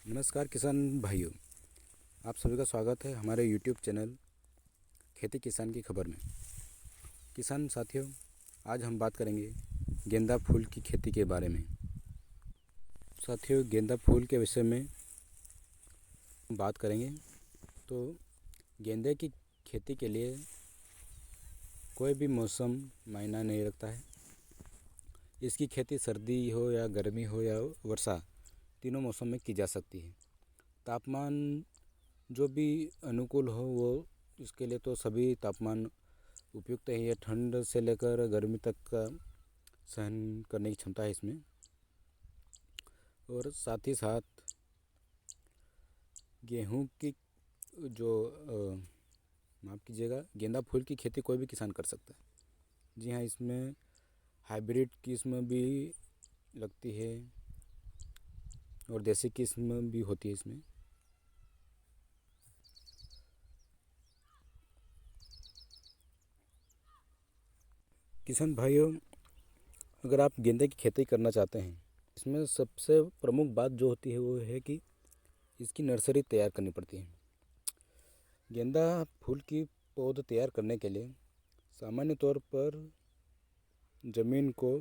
नमस्कार किसान भाइयों, आप सभी का स्वागत है हमारे यूट्यूब चैनल खेती किसान की खबर में। किसान साथियों, आज हम बात करेंगे गेंदा फूल की खेती के बारे में। साथियों, गेंदा फूल के विषय में बात करेंगे तो गेंदे की खेती के लिए कोई भी मौसम मायना नहीं रखता है। इसकी खेती सर्दी हो या गर्मी हो या वर्षा, तीनों मौसम में की जा सकती है। तापमान जो भी अनुकूल हो वो इसके लिए तो सभी तापमान उपयुक्त है। ये ठंड से लेकर गर्मी तक का सहन करने की क्षमता है इसमें। और साथ ही साथ गेहूं की जो माफ़ कीजिएगा, गेंदा फूल की खेती कोई भी किसान कर सकता है। जी हाँ, इसमें हाइब्रिड किस्म भी लगती है और देसी किस्म भी होती है इसमें। किसान भाइयों, अगर आप गेंदे की खेती करना चाहते हैं, इसमें सबसे प्रमुख बात जो होती है वो है कि इसकी नर्सरी तैयार करनी पड़ती है। गेंदा फूल की पौध तैयार करने के लिए सामान्य तौर पर ज़मीन को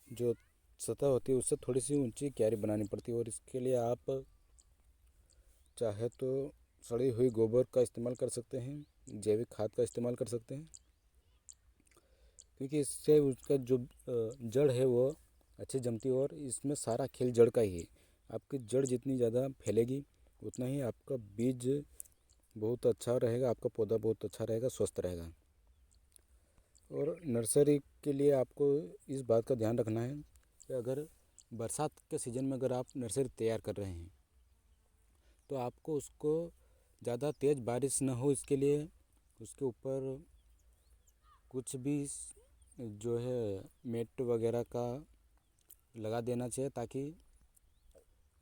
जो सतह होती है उससे थोड़ी सी ऊंची क्यारी बनानी पड़ती है। और इसके लिए आप चाहे तो सड़ी हुई गोबर का इस्तेमाल कर सकते हैं, जैविक खाद का इस्तेमाल कर सकते हैं, क्योंकि इससे उसका जो जड़ है वो अच्छी जमती है। और इसमें सारा खेल जड़ का ही है। आपकी जड़ जितनी ज़्यादा फैलेगी उतना ही आपका बीज बहुत अच्छा रहेगा, आपका पौधा बहुत अच्छा रहेगा, स्वस्थ रहेगा। और नर्सरी के लिए आपको इस बात का ध्यान रखना है कि अगर बरसात के सीज़न में अगर आप नर्सरी तैयार कर रहे हैं तो आपको उसको ज़्यादा तेज़ बारिश न हो, इसके लिए उसके ऊपर कुछ भी जो है मेट वगैरह का लगा देना चाहिए, ताकि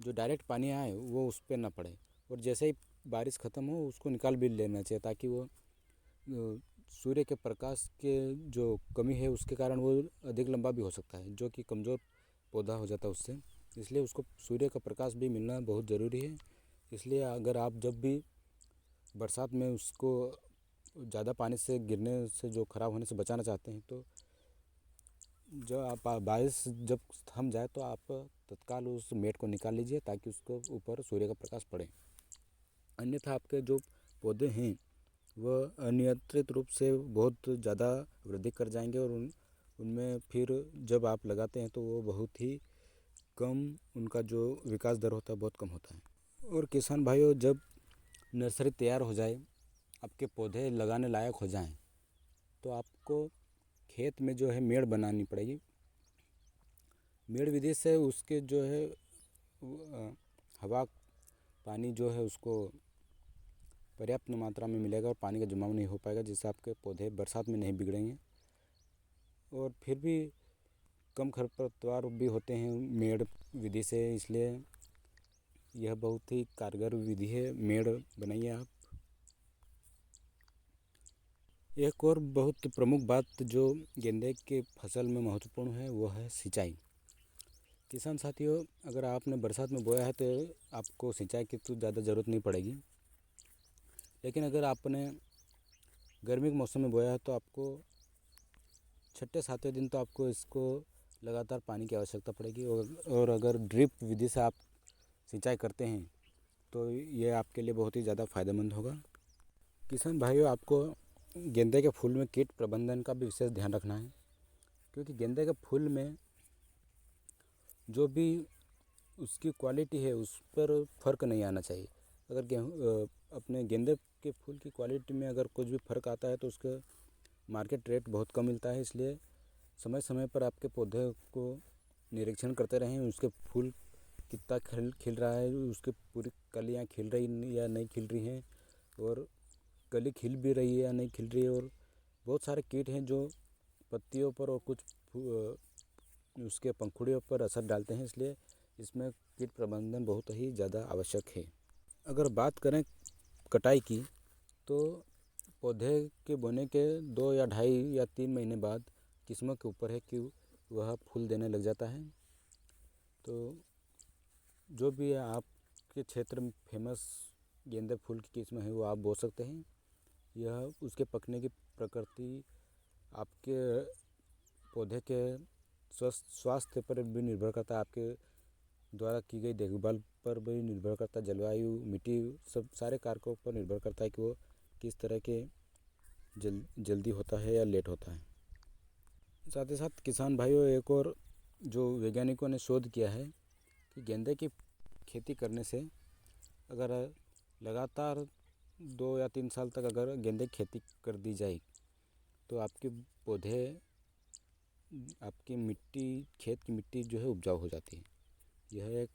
जो डायरेक्ट पानी आए वो उस पर ना पड़े। और जैसे ही बारिश ख़त्म हो उसको निकाल भी लेना चाहिए, ताकि वो सूर्य के प्रकाश के जो कमी है उसके कारण वो अधिक लंबा भी हो सकता है, जो कि कमज़ोर पौधा हो जाता है उससे। इसलिए उसको सूर्य का प्रकाश भी मिलना बहुत ज़रूरी है। इसलिए अगर आप जब भी बरसात में उसको ज़्यादा पानी से गिरने से, जो ख़राब होने से बचाना चाहते हैं, तो जो आप बारिश जब थम जाए तो आप तत्काल उस मेट को निकाल लीजिए, ताकि उसको ऊपर सूर्य का प्रकाश पड़े। अन्यथा आपके जो पौधे हैं वह अनियंत्रित रूप से बहुत ज़्यादा वृद्धि कर जाएंगे और उनमें फिर जब आप लगाते हैं तो वो बहुत ही कम, उनका जो विकास दर होता है बहुत कम होता है। और किसान भाइयों, जब नर्सरी तैयार हो जाए, आपके पौधे लगाने लायक हो जाएं, तो आपको खेत में जो है मेड़ बनानी पड़ेगी। मेड़ विधि से उसके जो है हवा पानी जो है उसको पर्याप्त मात्रा में मिलेगा और पानी का जमाव नहीं हो पाएगा, जिससे आपके पौधे बरसात में नहीं बिगड़ेंगे। और फिर भी कम खरपतवार भी होते हैं मेड़ विधि से, इसलिए यह बहुत ही कारगर विधि है। मेड़ बनाइए आप। एक और बहुत प्रमुख बात जो गेंदे के फसल में महत्वपूर्ण है वो है सिंचाई। किसान साथियों, अगर आपने बरसात में बोया है तो आपको सिंचाई की तो ज़्यादा ज़रूरत नहीं पड़ेगी। लेकिन अगर आपने गर्मी के मौसम में बोया है तो आपको छठे सातवें दिन तो आपको इसको लगातार पानी की आवश्यकता पड़ेगी। और अगर ड्रिप विधि से आप सिंचाई करते हैं तो ये आपके लिए बहुत ही ज़्यादा फ़ायदेमंद होगा। किसान भाइयों, आपको गेंदे के फूल में कीट प्रबंधन का भी विशेष ध्यान रखना है, क्योंकि गेंदे के फूल में जो भी उसकी क्वालिटी है उस पर फ़र्क नहीं आना चाहिए। अगर अपने गेंदे के फूल की क्वालिटी में अगर कुछ भी फ़र्क आता है तो उसका मार्केट रेट बहुत कम मिलता है। इसलिए समय समय पर आपके पौधे को निरीक्षण करते रहें, उसके फूल कितना खिल रहा है, उसके पूरी कलियाँ खिल रही या नहीं खिल रही हैं, और कली खिल भी रही है या नहीं खिल रही है। और बहुत सारे कीट हैं जो पत्तियों पर और कुछ उसके पंखुड़ियों पर असर डालते हैं, इसलिए इसमें कीट प्रबंधन बहुत ही ज़्यादा आवश्यक है। अगर बात करें कटाई की, तो पौधे के बोने के 2 या 2.5 या 3 महीने बाद किस्मों के ऊपर है कि वह फूल देने लग जाता है। तो जो भी आप आपके क्षेत्र में फेमस गेंदे फूल की किस्म है वो आप बो सकते हैं। यह उसके पकने की प्रकृति आपके पौधे के स्वास्थ्य पर भी निर्भर करता है, आपके द्वारा की गई देखभाल पर भी निर्भर करता है, जलवायु, मिट्टी, सब सारे कारकों पर निर्भर करता है कि वो किस तरह के जल्दी होता है या लेट होता है। साथ ही साथ किसान भाइयों, एक और जो वैज्ञानिकों ने शोध किया है कि गेंदे की खेती करने से अगर लगातार 2 या 3 साल तक अगर गेंदे की खेती कर दी जाए तो आपके पौधे, आपकी मिट्टी, खेत की मिट्टी जो है उपजाऊ हो जाती है। यह एक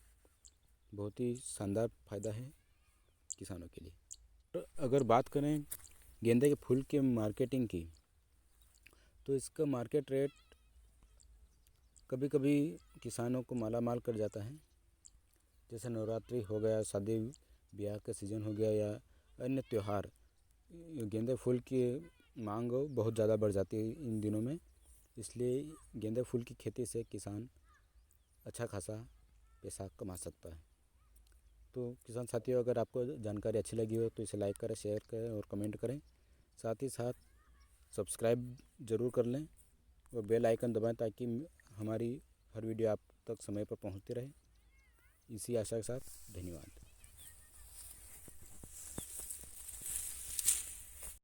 बहुत ही शानदार फ़ायदा है किसानों के लिए। तो अगर बात करें गेंदे के फूल के मार्केटिंग की, तो इसका मार्केट रेट कभी कभी किसानों को माला माल कर जाता है। जैसे नवरात्रि हो गया, शादी ब्याह का सीज़न हो गया या अन्य त्यौहार, गेंदे फूल की मांग बहुत ज़्यादा बढ़ जाती है इन दिनों में। इसलिए गेंदे फूल की खेती से किसान अच्छा खासा पैसा कमा सकता है। तो किसान साथियों, अगर आपको जानकारी अच्छी लगी हो तो इसे लाइक करें, शेयर करें और कमेंट करें। साथ ही साथ सब्सक्राइब ज़रूर कर लें और बेल आइकन दबाएं ताकि हमारी हर वीडियो आप तक समय पर पहुंचती रहे। इसी आशा के साथ धन्यवाद।